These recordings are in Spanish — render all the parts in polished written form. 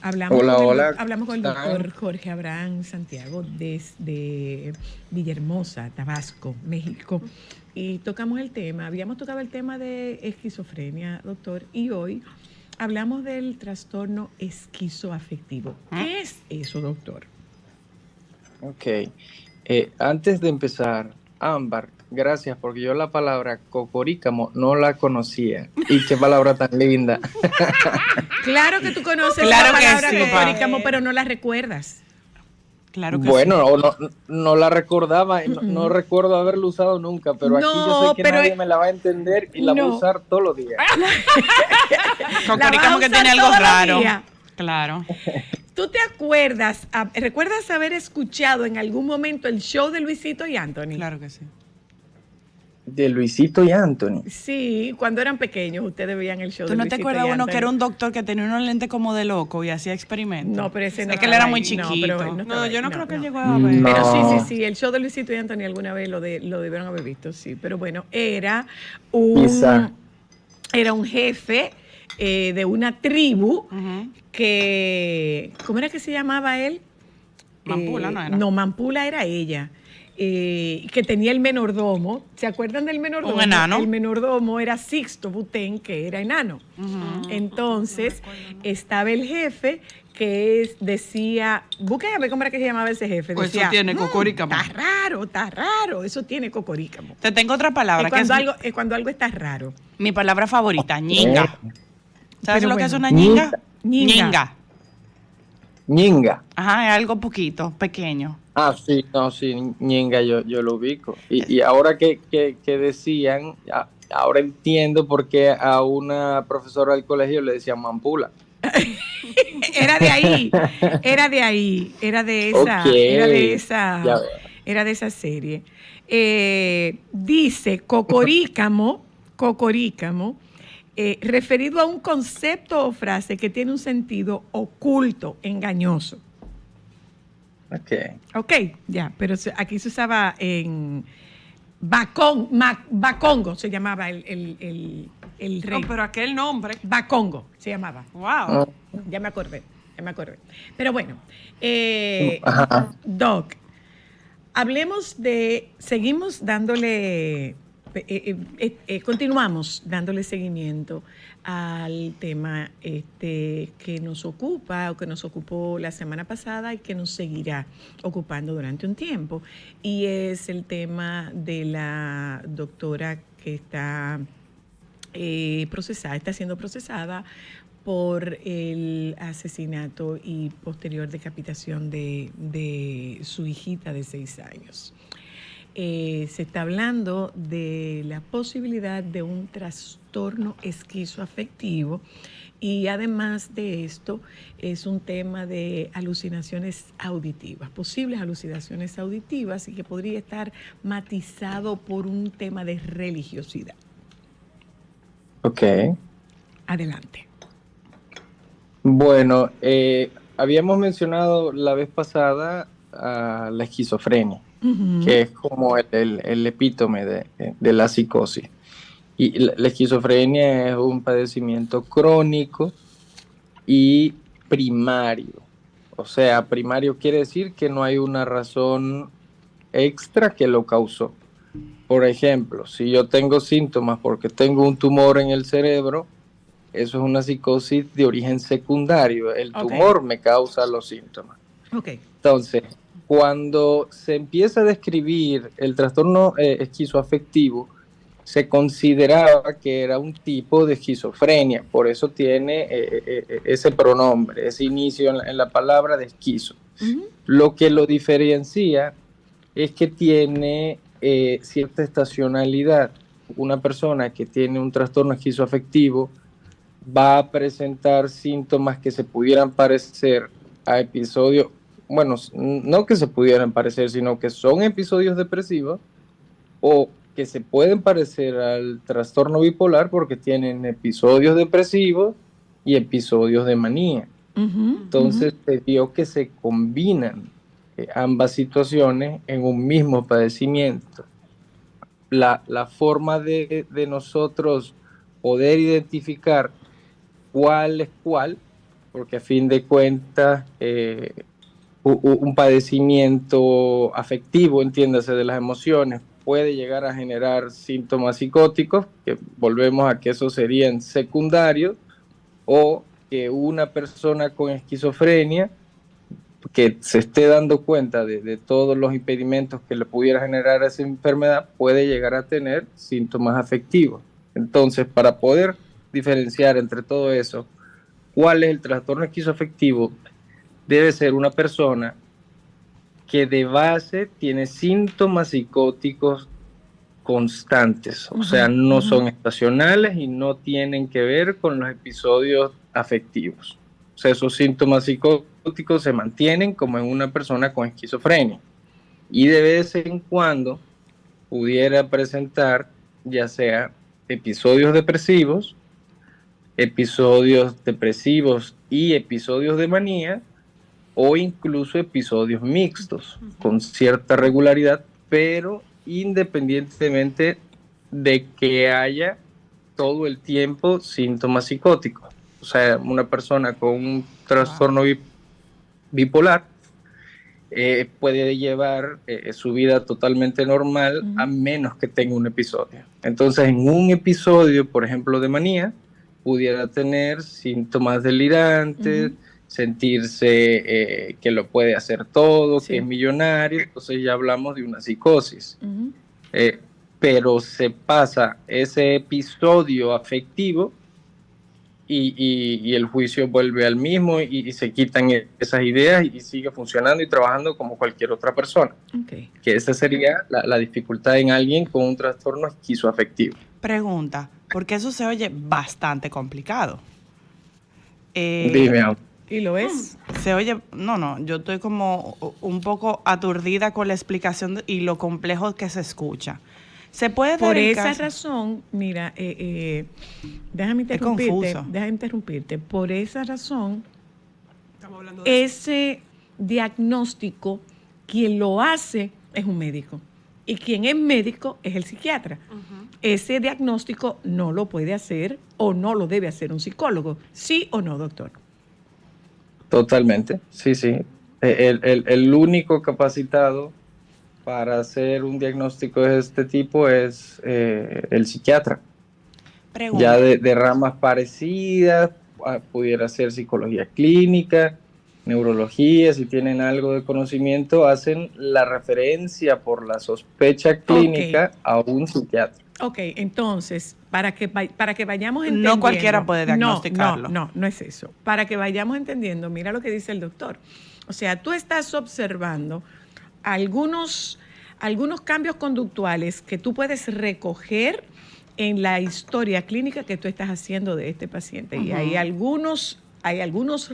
Hola, hola, Hablamos con el ¿cómo están? doctor Jorge Abraham Santiago desde Villahermosa, Tabasco, México. Y tocamos el tema, habíamos tocado el tema de esquizofrenia, doctor, y hoy hablamos del trastorno esquizoafectivo. ¿Qué es eso, doctor? Ok. Antes de empezar, Ámbar, gracias, porque yo la palabra cocorícamo no la conocía. Y qué palabra tan linda. Claro que tú conoces la Claro que palabra sí, pa. cocorícamo, pero no la recuerdas. Claro que sí. Bueno, no la recordaba, y no recuerdo haberlo usado nunca, pero aquí yo sé No, que pero nadie me la va a entender y la voy a no. usar todos los días. La vas a Cocoricamo que usar tiene algo todos los raro. días. Claro. ¿Tú te acuerdas, recuerdas haber escuchado en algún momento el show de Luisito y Anthony? Claro que sí. De Luisito y Anthony. Sí, cuando eran pequeños ustedes veían el show ¿Tú de no te Luisito acuerdas y uno que era Anthony. un doctor que tenía unos lentes como de loco y hacía experimentos? No, pero ese no Es que él estaba era muy ahí. No, pero él chiquito. no estaba No, ahí. yo no No, creo que él no. llegó a ver. Pero sí, sí, No, sí, el show de Luisito y Anthony alguna vez lo debieron haber visto, sí. Pero bueno, un, quizá. era un jefe de una tribu Ujú. que, ¿cómo era que se llamaba él? Mampula, ¿no era? No, Mampula era ella, que tenía el menordomo. ¿Se acuerdan del menordomo? Un enano. El menordomo era Sixto Butén, que era enano. Entonces, estaba el jefe decía, busquen a ver cómo era que se llamaba ese jefe. Pues eso Decía, tiene cocorícamo". está raro, eso tiene cocorícamo. Te tengo otra palabra que Es cuando algo está raro. mi palabra favorita, Eh, ñinga. ¿Sabes Pero lo que es bueno, una ñinga? ñinga. Ñinga. Ajá, es algo poquito, pequeño. Ah, sí, no, sí, Ñenga, yo lo ubico. Y ahora que decían, ahora entiendo por qué a una profesora del colegio le decían Mampula. Era de ahí, era de ahí, Ok, ya veo. era de esa serie. Dice cocorícamo, referido a un concepto o frase que tiene un sentido oculto, engañoso. Ok. Ok, ya, pero aquí se usaba en Bacongo, se llamaba el rey. No, pero aquel nombre. Bacongo se llamaba. Wow. Ya me acordé, ya me acordé. Pero bueno, Ajá. Doc, seguimos dándole, continuamos dándole seguimiento al tema que nos ocupa o que nos ocupó la semana pasada y que nos seguirá ocupando durante un tiempo. Y es el tema de la doctora que está siendo procesada por el asesinato y posterior decapitación de su hijita de 6 años. Se está hablando de la posibilidad de un trastorno esquizoafectivo y además de esto es un tema de alucinaciones auditivas, posibles alucinaciones auditivas y que podría estar matizado por un tema de religiosidad. Ok. Adelante. Bueno, habíamos mencionado la vez pasada la esquizofrenia, que es como el epítome de la psicosis. Y la esquizofrenia es un padecimiento crónico y primario. O sea, primario quiere decir que no hay una razón extra que lo causó. Por ejemplo, si yo tengo síntomas porque tengo un tumor en el cerebro, eso es una psicosis de origen secundario. El Ok, tumor me causa los síntomas. ok. Entonces, cuando se empieza a describir el trastorno esquizoafectivo, se consideraba que era un tipo de esquizofrenia, por eso tiene ese pronombre, ese inicio en la palabra de esquizo. Lo que lo diferencia es que tiene cierta estacionalidad. Una persona que tiene un trastorno esquizoafectivo va a presentar síntomas que se pudieran parecer a episodios, bueno, no que se pudieran parecer, sino que son episodios depresivos o que se pueden parecer al trastorno bipolar porque tienen episodios depresivos y episodios de manía. Entonces se vio que se combinan ambas situaciones en un mismo padecimiento. La forma de nosotros poder identificar cuál es cuál porque a fin de cuentas un padecimiento afectivo, entiéndase, de las emociones, puede llegar a generar síntomas psicóticos, que volvemos a que esos serían secundarios, o que una persona con esquizofrenia que se esté dando cuenta de todos los impedimentos que le pudiera generar esa enfermedad, puede llegar a tener síntomas afectivos. Entonces, para poder diferenciar entre todo eso, ¿cuál es el trastorno esquizoafectivo? Debe ser una persona que de base tiene síntomas psicóticos constantes, o sea, no son estacionales y no tienen que ver con los episodios afectivos. O sea, esos síntomas psicóticos se mantienen como en una persona con esquizofrenia y de vez en cuando pudiera presentar ya sea episodios depresivos y episodios de manía, o incluso episodios mixtos con cierta regularidad, pero independientemente de que haya todo el tiempo síntomas psicóticos. O sea, una persona con un trastorno bipolar puede llevar su vida totalmente normal a menos que tenga un episodio. Entonces, en un episodio, por ejemplo, de manía, pudiera tener síntomas delirantes, sentirse que lo puede hacer todo, que es millonario, entonces ya hablamos de una psicosis. Pero se pasa ese episodio afectivo y el juicio vuelve al mismo y se quitan esas ideas y sigue funcionando y trabajando como cualquier otra persona. Que esa sería la dificultad en alguien con un trastorno esquizoafectivo. Pregunta, porque eso se oye bastante complicado. Dime. ¿Y lo es? Se oye, no, yo estoy como un poco aturdida con la explicación y lo complejo que se escucha. Se puede dar por el esa caso? razón, mira, déjame interrumpirte. Por esa razón, ese diagnóstico, quien lo hace es un médico. Y quien es médico es el psiquiatra. Ese diagnóstico no lo puede hacer o no lo debe hacer un psicólogo. ¿Sí o no, doctor? Totalmente, sí. El único capacitado para hacer un diagnóstico de este tipo es el psiquiatra. Pregunta. Ya de ramas parecidas, pudiera ser psicología clínica, neurología, si tienen algo de conocimiento, hacen la referencia por la sospecha clínica a un psiquiatra. Ok, entonces, para que vayamos entendiendo... No cualquiera puede diagnosticarlo. No es eso. Para que vayamos entendiendo, mira lo que dice el doctor. O sea, tú estás observando algunos cambios conductuales que tú puedes recoger en la historia clínica que tú estás haciendo de este paciente. Y hay algunos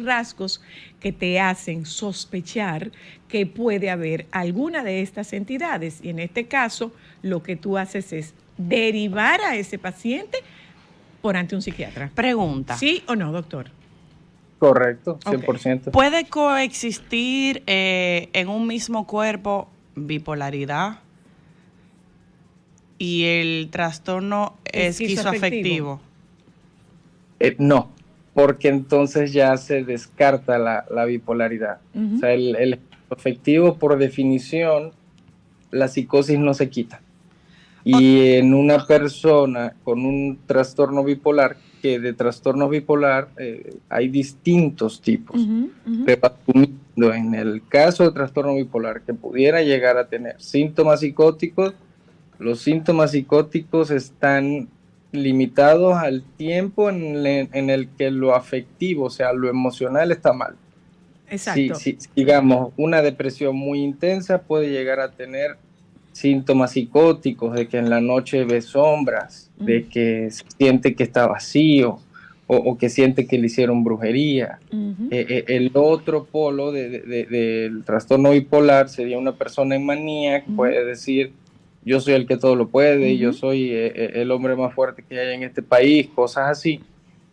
rasgos que te hacen sospechar que puede haber alguna de estas entidades. Y en este caso, lo que tú haces es derivar a ese paciente por ante un psiquiatra. Pregunta. ¿Sí o no, doctor? Correcto, 100%. Okay. ¿Puede coexistir en un mismo cuerpo bipolaridad y el trastorno esquizoafectivo? No, porque entonces ya se descarta la bipolaridad. O sea, el esquizoafectivo, por definición, la psicosis no se quita. Y en una persona con un trastorno bipolar, que de trastorno bipolar hay distintos tipos. Pero asumiendo en el caso de trastorno bipolar que pudiera llegar a tener síntomas psicóticos, los síntomas psicóticos están limitados al tiempo en el que lo afectivo, o sea, lo emocional está mal. Exacto. Si digamos, una depresión muy intensa puede llegar a tener síntomas psicóticos, de que en la noche ve sombras, de que siente que está vacío o que siente que le hicieron brujería. El otro polo del trastorno bipolar sería una persona en manía que puede decir: yo soy el que todo lo puede, yo soy el hombre más fuerte que hay en este país, cosas así.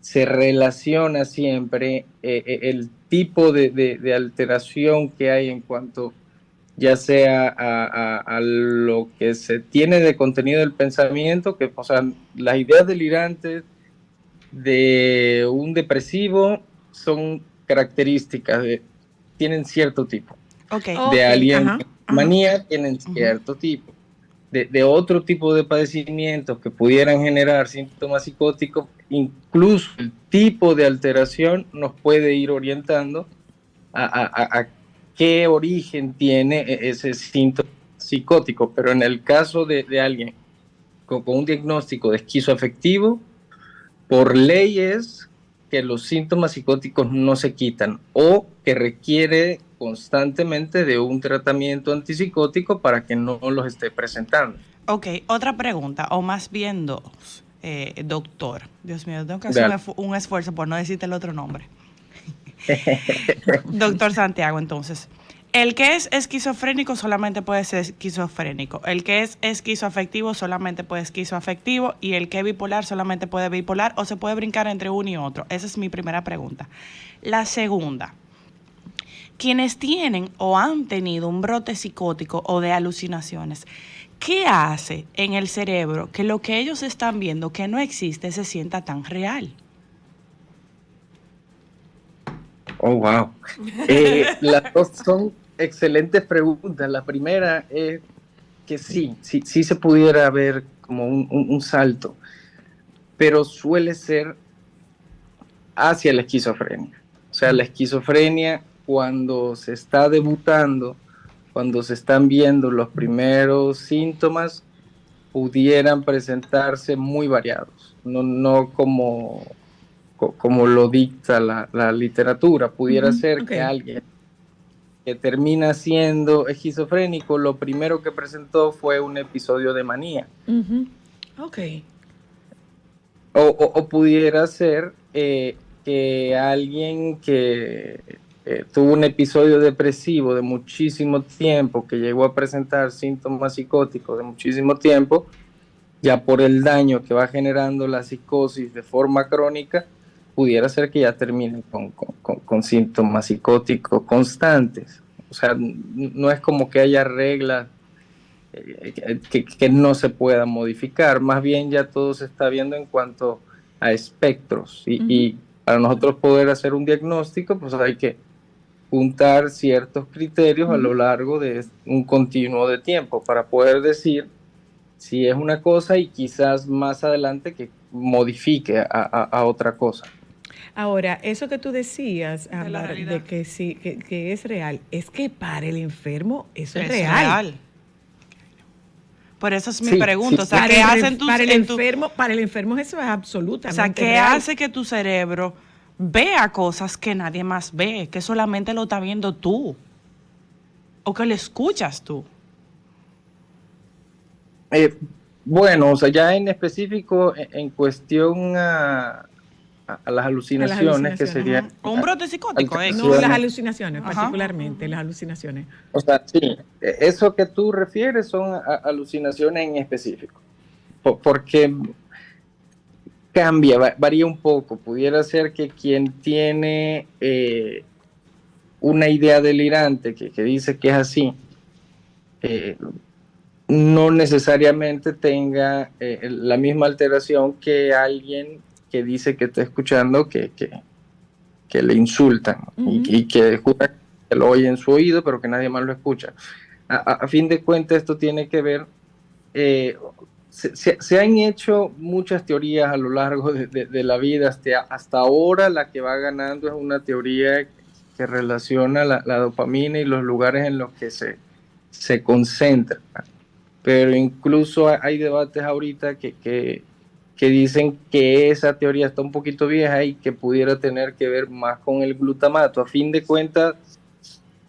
Se relaciona siempre el tipo de alteración que hay en cuanto ya sea a lo que se tiene de contenido del pensamiento, que, o sea, las ideas delirantes de un depresivo son características tienen cierto tipo. Okay. De alguien Ajá, manía tienen cierto tipo. De otro tipo de padecimientos que pudieran generar síntomas psicóticos, incluso el tipo de alteración nos puede ir orientando a qué origen tiene ese síntoma psicótico. Pero en el caso de alguien con un diagnóstico de esquizoafectivo, por ley es que los síntomas psicóticos no se quitan o que requiere constantemente de un tratamiento antipsicótico para que no los esté presentando. Ok, otra pregunta, o más bien dos. Doctor, Dios mío, tengo que hacer Dale. un esfuerzo por no decirte el otro nombre. Doctor Santiago, entonces, el que es esquizofrénico solamente puede ser esquizofrénico, el que es esquizoafectivo solamente puede esquizoafectivo y el que es bipolar solamente puede bipolar o se puede brincar entre uno y otro. Esa es mi primera pregunta. La segunda, quienes tienen o han tenido un brote psicótico o de alucinaciones, ¿qué hace en el cerebro que lo que ellos están viendo que no existe se sienta tan real? Oh, wow. Las dos son excelentes preguntas. La primera es que sí se pudiera ver como un salto, pero suele ser hacia la esquizofrenia. O sea, la esquizofrenia cuando se está debutando, cuando se están viendo los primeros síntomas, pudieran presentarse muy variados, no como lo dicta la literatura. Pudiera ser que ok. alguien que termina siendo esquizofrénico, lo primero que presentó fue un episodio de manía. Ok. O pudiera ser que alguien que tuvo un episodio depresivo de muchísimo tiempo, que llegó a presentar síntomas psicóticos de muchísimo tiempo, ya por el daño que va generando la psicosis de forma crónica, pudiera ser que ya termine con síntomas psicóticos constantes. O sea, no es como que haya reglas que no se pueda modificar, más bien ya todo se está viendo en cuanto a espectros y para nosotros poder hacer un diagnóstico, pues hay que juntar ciertos criterios a lo largo de un continuo de tiempo para poder decir si es una cosa y quizás más adelante que modifique a otra cosa. Ahora, eso que tú decías, De la Ámbar, realidad. de que sí, que es real, es que para el enfermo eso es Es real. real. Por eso es mi Sí, pregunta. O sea, Para ¿qué el, hacen tus, para el en tu, enfermo, para el enfermo eso es o sea, absolutamente qué real. hace que tu cerebro vea cosas que nadie más ve, que solamente lo está viendo tú o que lo escuchas tú? Eh, bueno, o sea, ya en específico en cuestión a las A las alucinaciones, que alucinaciones. serían O un brote psicótico, No, las alteraciones. alucinaciones, Ajá. particularmente, las alucinaciones. O sea, sí, eso que tú refieres son alucinaciones en específico, porque cambia, varía un poco. Pudiera ser que quien tiene una idea delirante que dice que es así, eh, no necesariamente tenga la misma alteración que alguien que dice que está escuchando que le insultan y que jura que lo oye en su oído, pero que nadie más lo escucha. A fin de cuentas, esto tiene que ver, eh, se han hecho muchas teorías a lo largo de la vida. Hasta ahora la que va ganando es una teoría que relaciona la dopamina y los lugares en los que se concentra. Pero incluso hay debates ahorita que dicen que esa teoría está un poquito vieja y que pudiera tener que ver más con el glutamato. A fin de cuentas,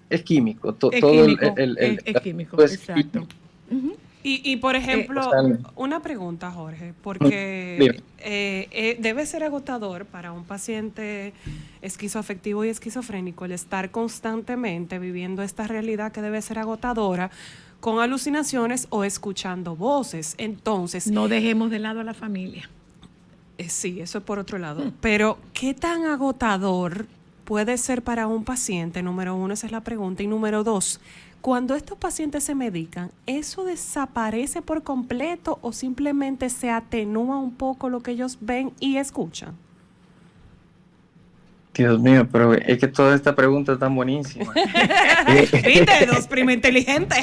es químico, Es todo químico, es químico, es exacto. químico. Y por O ejemplo, sea, una pregunta, Jorge, dime. porque debe ser agotador para un paciente esquizoafectivo y esquizofrénico el estar constantemente viviendo esta realidad que debe ser agotadora con alucinaciones o escuchando voces. Entonces, No dejemos de lado a la familia. sí, eso es por otro lado. Pero, ¿qué tan agotador puede ser para un paciente? Número uno, esa es la pregunta. Y número dos, cuando estos pacientes se medican, ¿eso desaparece por completo o simplemente se atenúa un poco lo que ellos ven y escuchan? Dios mío, pero es que toda esta pregunta está buenísima. ¿Viste? Dos prima inteligente.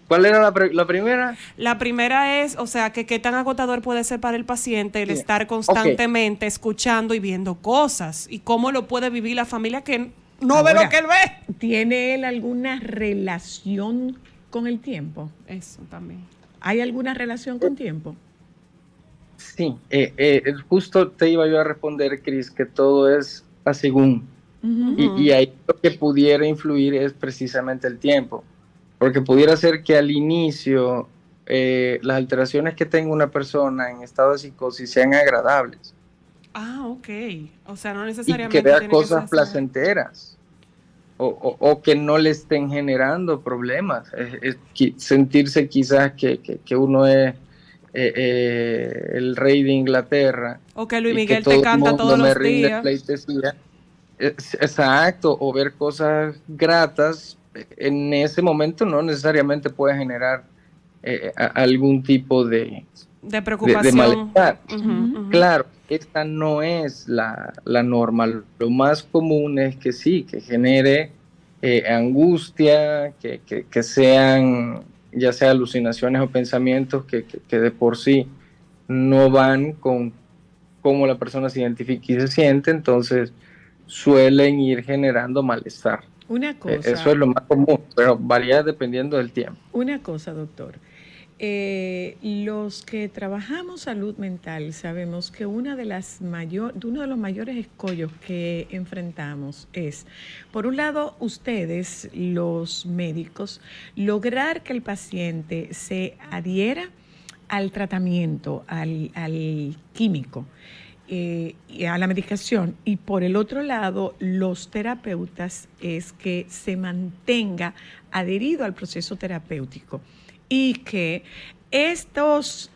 ¿Cuál era la primera? La primera es, o sea, que qué tan agotador puede ser para el paciente el Sí. estar constantemente escuchando y viendo cosas y cómo lo puede vivir la familia que no ve Ahora, lo que él ve. ¿tiene él alguna relación con el tiempo? Eso también. ¿Hay alguna relación con tiempo? Sí, justo te iba yo a responder, Cris, que todo es a según. Y ahí lo que pudiera influir es precisamente el tiempo, porque pudiera ser que al inicio las alteraciones que tenga una persona en estado de psicosis sean agradables Ah, ok. O sea, no y necesariamente que vea tiene que ser cosas así. placenteras o que no le estén generando problemas. Sentirse quizás que uno es el rey de Inglaterra O que Luis y que Miguel te todo el canta mundo todos me los rinde días. pleitesía. Exacto, o ver cosas gratas en ese momento no necesariamente puede generar algún tipo De de preocupación. malestar. Ujú, ujú. Claro, esta no es la norma. Lo más común es que sí, que genere angustia, que sean ya sea alucinaciones o pensamientos que de por sí no van con cómo la persona se identifica y se siente, entonces suelen ir generando malestar. Una Eso cosa, es lo más común, pero varía dependiendo del tiempo. doctor. Los que trabajamos salud mental sabemos que uno de los mayores escollos que enfrentamos es, por un lado, ustedes, los médicos, lograr que el paciente se adhiera al tratamiento, al químico, y a la medicación, y por el otro lado, los terapeutas es que se mantenga adherido al proceso terapéutico y que estos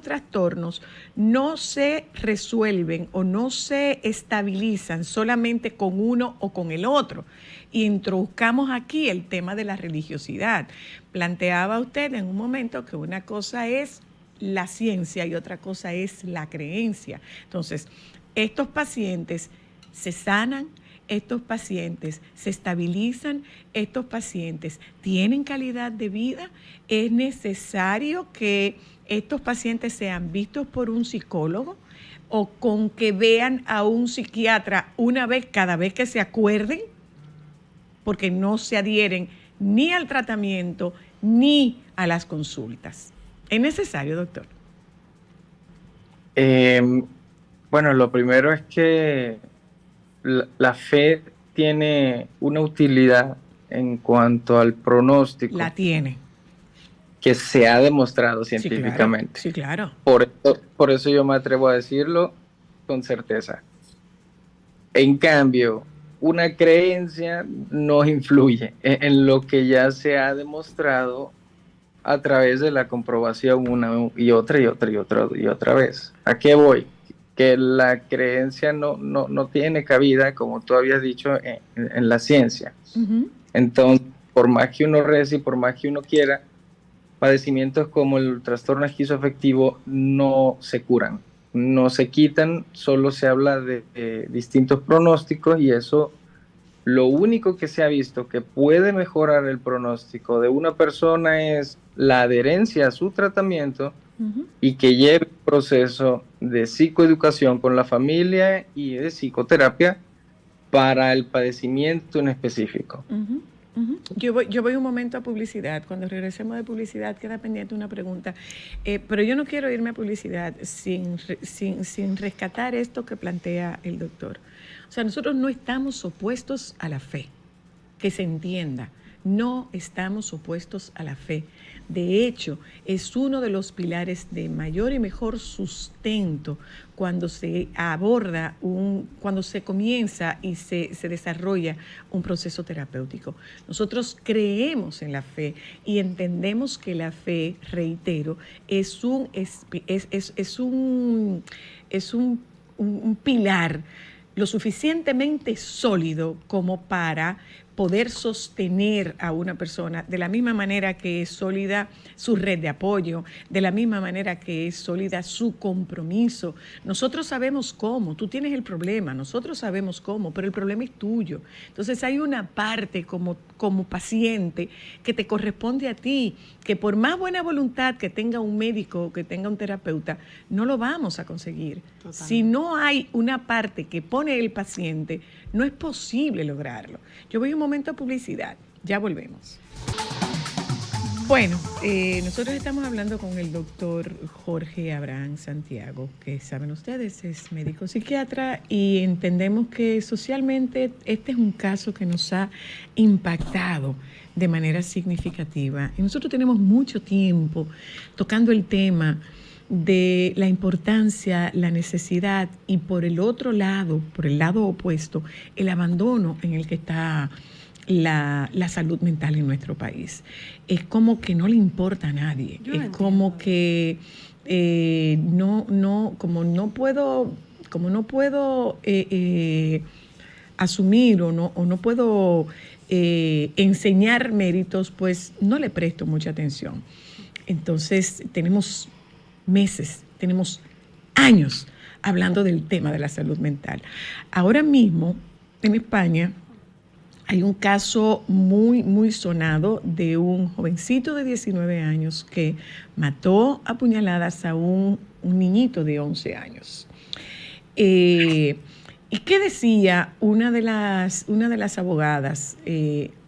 trastornos no se resuelven o no se estabilizan solamente con uno o con el otro. Y introduzcamos aquí el tema de la religiosidad. Planteaba usted en un momento que una cosa es la ciencia y otra cosa es la creencia. Entonces, estos pacientes se sanan, estos pacientes se estabilizan, estos pacientes tienen calidad de vida. Es necesario que estos pacientes sean vistos por un psicólogo o con que vean a un psiquiatra una vez, cada vez que se acuerden, porque no se adhieren ni al tratamiento ni a las consultas. ¿Es necesario, doctor? Bueno, lo primero es que la fe tiene una utilidad en cuanto al pronóstico La tiene. que se ha demostrado Sí, claro. científicamente. Sí, claro. Por eso yo me atrevo a decirlo con certeza. En cambio, una creencia no influye en lo que ya se ha demostrado a través de la comprobación una y otra y otra y otra y otra vez. ¿A qué voy? Que la creencia no tiene cabida, como tú habías dicho, en la ciencia. Uh-huh. Entonces, por más que uno rece y por más que uno quiera, padecimientos como el trastorno esquizoafectivo no se curan, no se quitan, solo se habla de distintos pronósticos y eso, lo único que se ha visto que puede mejorar el pronóstico de una persona es la adherencia a su tratamiento y que lleve un proceso de psicoeducación con la familia y de psicoterapia para el padecimiento en específico. Uh-huh. Uh-huh. Yo voy un momento a publicidad. Cuando regresemos de publicidad queda pendiente una pregunta. Pero yo no quiero irme a publicidad sin rescatar esto que plantea el doctor. O sea, nosotros no estamos opuestos a la fe, que se entienda. No estamos opuestos a la fe. De hecho, es uno de los pilares de mayor y mejor sustento cuando se aborda, cuando se comienza y se desarrolla un proceso terapéutico. Nosotros creemos en la fe y entendemos que la fe, reitero, es un pilar lo suficientemente sólido como para poder sostener a una persona de la misma manera que es sólida su red de apoyo, de la misma manera que es sólida su compromiso. Nosotros sabemos cómo, tú tienes el problema, nosotros sabemos cómo, pero el problema es tuyo. Entonces hay una parte como paciente que te corresponde a ti, que por más buena voluntad que tenga un médico, que tenga un terapeuta, no lo vamos a conseguir. Totalmente. Si no hay una parte que pone el paciente, no es posible lograrlo. Yo voy un momento a publicidad, ya volvemos. Bueno, nosotros estamos hablando con el doctor Jorge Abraham Santiago, que saben ustedes es médico psiquiatra, y entendemos que socialmente este es un caso que nos ha impactado de manera significativa. Y nosotros tenemos mucho tiempo tocando el tema de la importancia, la necesidad y por el otro lado, por el lado opuesto, el abandono en el que está la salud mental en nuestro país. Es como que no le importa a nadie. Es como que como no puedo asumir o no puedo enseñar méritos, pues no le presto mucha atención. Entonces tenemos meses, tenemos años hablando del tema de la salud mental. Ahora mismo en España hay un caso muy, muy sonado de un jovencito de 19 años que mató a puñaladas a un niñito de 11 años. ¿Y qué decía una de las abogadas?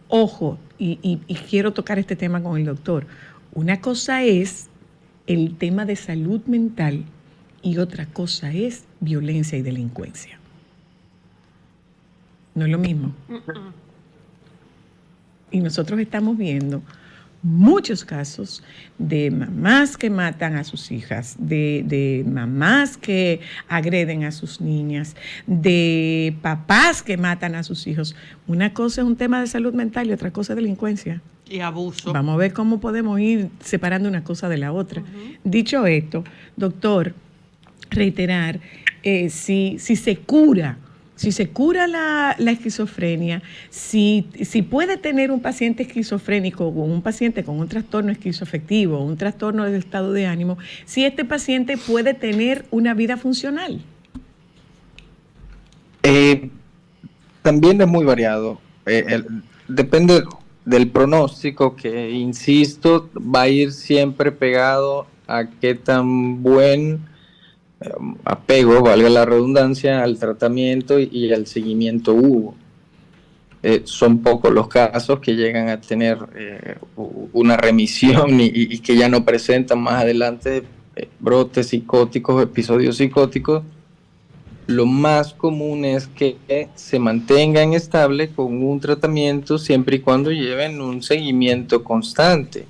Ojo, y quiero tocar este tema con el doctor. Una cosa es el tema de salud mental y otra cosa es violencia y delincuencia. No es lo mismo. Y nosotros estamos viendo muchos casos de mamás que matan a sus hijas, de mamás que agreden a sus niñas, de papás que matan a sus hijos. Una cosa es un tema de salud mental y otra cosa es delincuencia. Y abuso. Vamos a ver cómo podemos ir separando una cosa de la otra. Dicho esto, doctor, reiterar, si se cura la esquizofrenia, si puede tener un paciente esquizofrénico o un paciente con un trastorno esquizoafectivo, un trastorno del estado de ánimo, si este paciente puede tener una vida funcional. También es muy variado. Depende del pronóstico, que, insisto, va a ir siempre pegado a qué tan buen apego, valga la redundancia, al tratamiento y al seguimiento hubo. Son pocos los casos que llegan a tener una remisión y que ya no presentan más adelante brotes psicóticos, episodios psicóticos. Lo más común es que se mantengan estables con un tratamiento siempre y cuando lleven un seguimiento constante.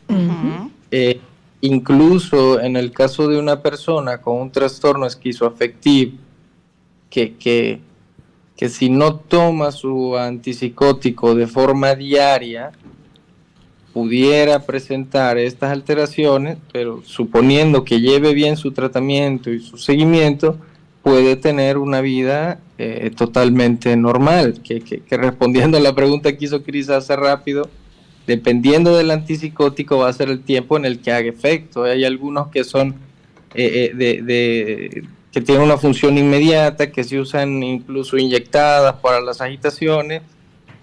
Incluso en el caso de una persona con un trastorno esquizoafectivo, que si no toma su antipsicótico de forma diaria, pudiera presentar estas alteraciones, pero suponiendo que lleve bien su tratamiento y su seguimiento, puede tener una vida totalmente normal, que respondiendo a la pregunta que hizo Cris hace rápido, dependiendo del antipsicótico va a ser el tiempo en el que haga efecto. Hay algunos que son que tienen una función inmediata, que se usan incluso inyectadas para las agitaciones,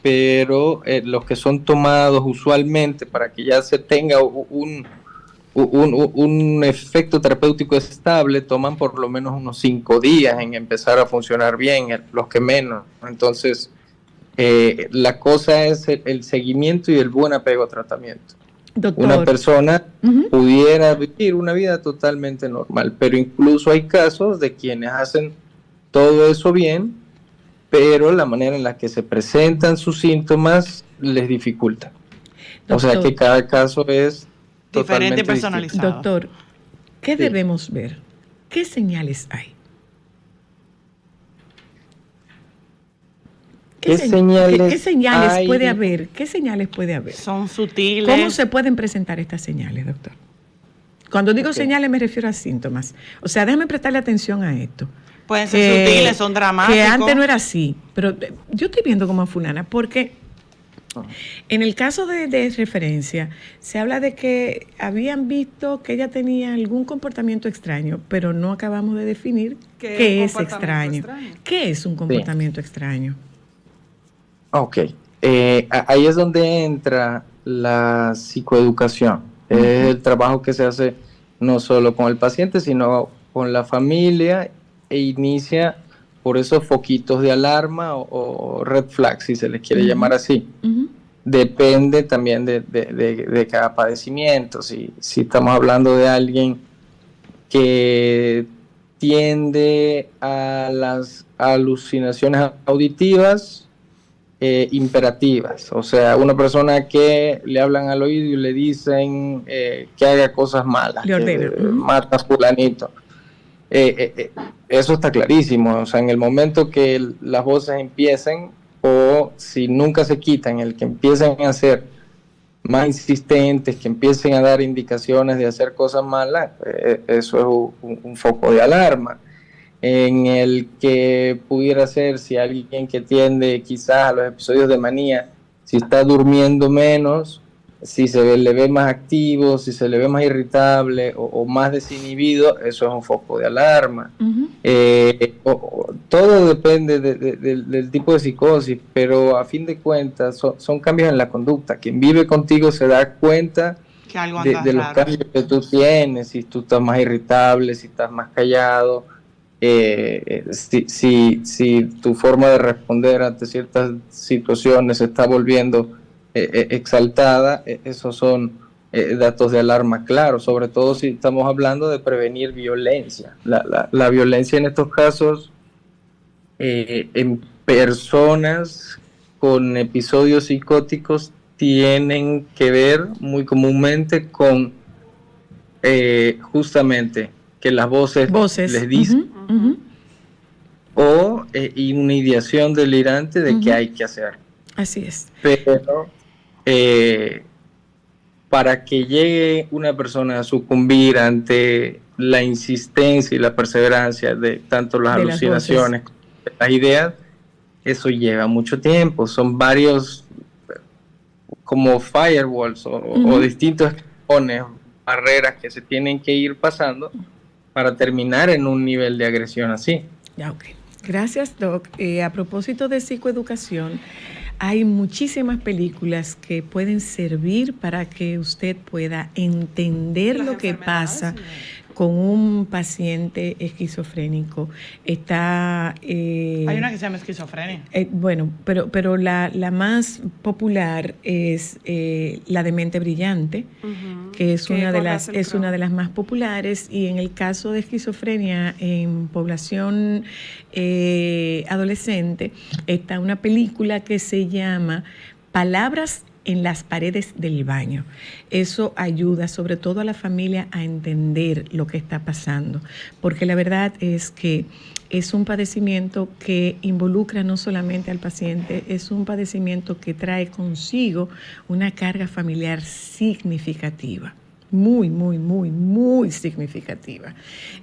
pero los que son tomados usualmente para que ya se tenga un efecto terapéutico estable, toman por lo menos unos 5 días en empezar a funcionar bien, los que menos. Entonces, la cosa es el seguimiento y el buen apego a tratamiento. Doctor. Una persona pudiera vivir una vida totalmente normal, pero incluso hay casos de quienes hacen todo eso bien, pero la manera en la que se presentan sus síntomas les dificulta. Doctor. O sea que cada caso es diferente y personalizado. Doctor, ¿qué debemos ver? ¿Qué señales hay? ¿Qué señales puede haber? ¿Qué señales puede haber? Son sutiles. ¿Cómo se pueden presentar estas señales, doctor? Cuando digo señales me refiero a síntomas. O sea, déjame prestarle atención a esto. Pueden ser sutiles, son dramáticos. Que antes no era así, pero yo estoy viendo como a fulana, porque En el caso de referencia, se habla de que habían visto que ella tenía algún comportamiento extraño, pero no acabamos de definir qué es extraño. ¿Qué es un comportamiento extraño? Ok. Ahí es donde entra la psicoeducación. Es el trabajo que se hace no solo con el paciente, sino con la familia, e inicia por esos foquitos de alarma o red flags, si se les quiere llamar así. Depende también de cada padecimiento. Si estamos hablando de alguien que tiende a las alucinaciones auditivas, imperativas, o sea, una persona que le hablan al oído y le dicen que haga cosas malas, que mata a fulanito. Eso está clarísimo, o sea, en el momento que las voces empiecen, o si nunca se quitan, el que empiecen a ser más insistentes, que empiecen a dar indicaciones de hacer cosas malas, eso es un foco de alarma. En el que pudiera ser, si alguien que tiende quizás a los episodios de manía, si está durmiendo menos, si le ve más activo, si se le ve más irritable o más desinhibido, eso es un foco de alarma. Todo depende del tipo de psicosis, pero a fin de cuentas son cambios en la conducta. Quien vive contigo se da cuenta que algo de los cambios que tú tienes, si tú estás más irritable, si estás más callado. Si tu forma de responder ante ciertas situaciones se está volviendo exaltada, esos son datos de alarma claros, sobre todo si estamos hablando de prevenir violencia. La violencia en estos casos, en personas con episodios psicóticos, tienen que ver muy comúnmente con justamente que las voces les dicen o y una ideación delirante de que hay que hacer. Así es. Pero para que llegue una persona a sucumbir ante la insistencia y la perseverancia de tanto las alucinaciones como las ideas, eso lleva mucho tiempo. Son varios como firewalls o distintos barreras que se tienen que ir pasando para terminar en un nivel de agresión así. Ya, ok. Gracias, Doc. A propósito de psicoeducación, hay muchísimas películas que pueden servir para que usted pueda entender lo que pasa con un paciente esquizofrénico. Está... hay una que se llama esquizofrenia. Bueno, pero la más popular es la de Mente Brillante, que es una de las más populares, y en el caso de esquizofrenia en población adolescente está una película que se llama Palabras en las paredes del baño. Eso ayuda sobre todo a la familia a entender lo que está pasando, porque la verdad es que es un padecimiento que involucra no solamente al paciente, es un padecimiento que trae consigo una carga familiar significativa. Muy, muy, muy, muy significativa.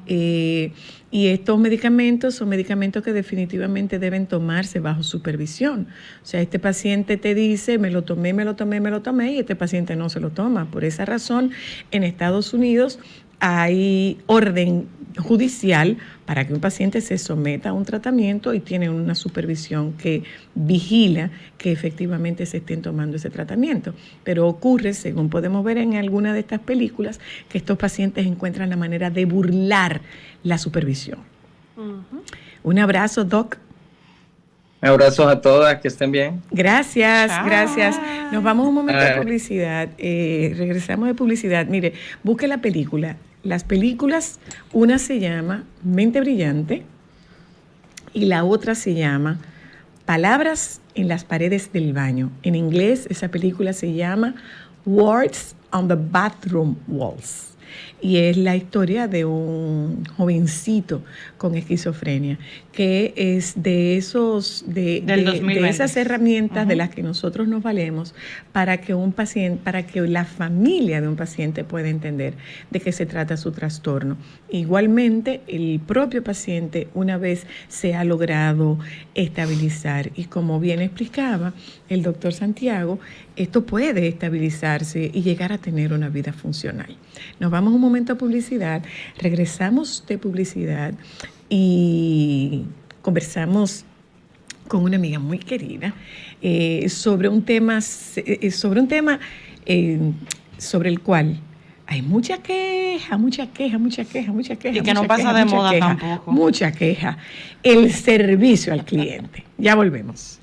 Y estos medicamentos son medicamentos que definitivamente deben tomarse bajo supervisión. O sea, este paciente te dice, me lo tomé, y este paciente no se lo toma. Por esa razón, en Estados Unidos hay orden judicial para que un paciente se someta a un tratamiento y tiene una supervisión que vigila que efectivamente se estén tomando ese tratamiento. Pero ocurre, según podemos ver en alguna de estas películas, que estos pacientes encuentran la manera de burlar la supervisión. Un abrazo, Doc. Abrazos a todas, que estén bien. Gracias, gracias. Nos vamos un momento de publicidad. Regresamos de publicidad. Mire, busque la película. Las películas, una se llama Mente Brillante y la otra se llama Palabras en las paredes del baño. En inglés, esa película se llama Words on the Bathroom Walls. y es la historia de un jovencito con esquizofrenia, que es de esas herramientas de las que nosotros nos valemos para que un paciente, para que la familia de un paciente pueda entender de qué se trata su trastorno. Igualmente, el propio paciente, una vez se ha logrado estabilizar, y como bien explicaba el doctor Santiago, esto puede estabilizarse y llegar a tener una vida funcional. Nos vamos un momento a publicidad, regresamos de publicidad y conversamos con una amiga muy querida sobre un tema sobre el cual hay mucha queja. Y que no pasa de moda tampoco. Mucha queja. El servicio al cliente. Ya volvemos.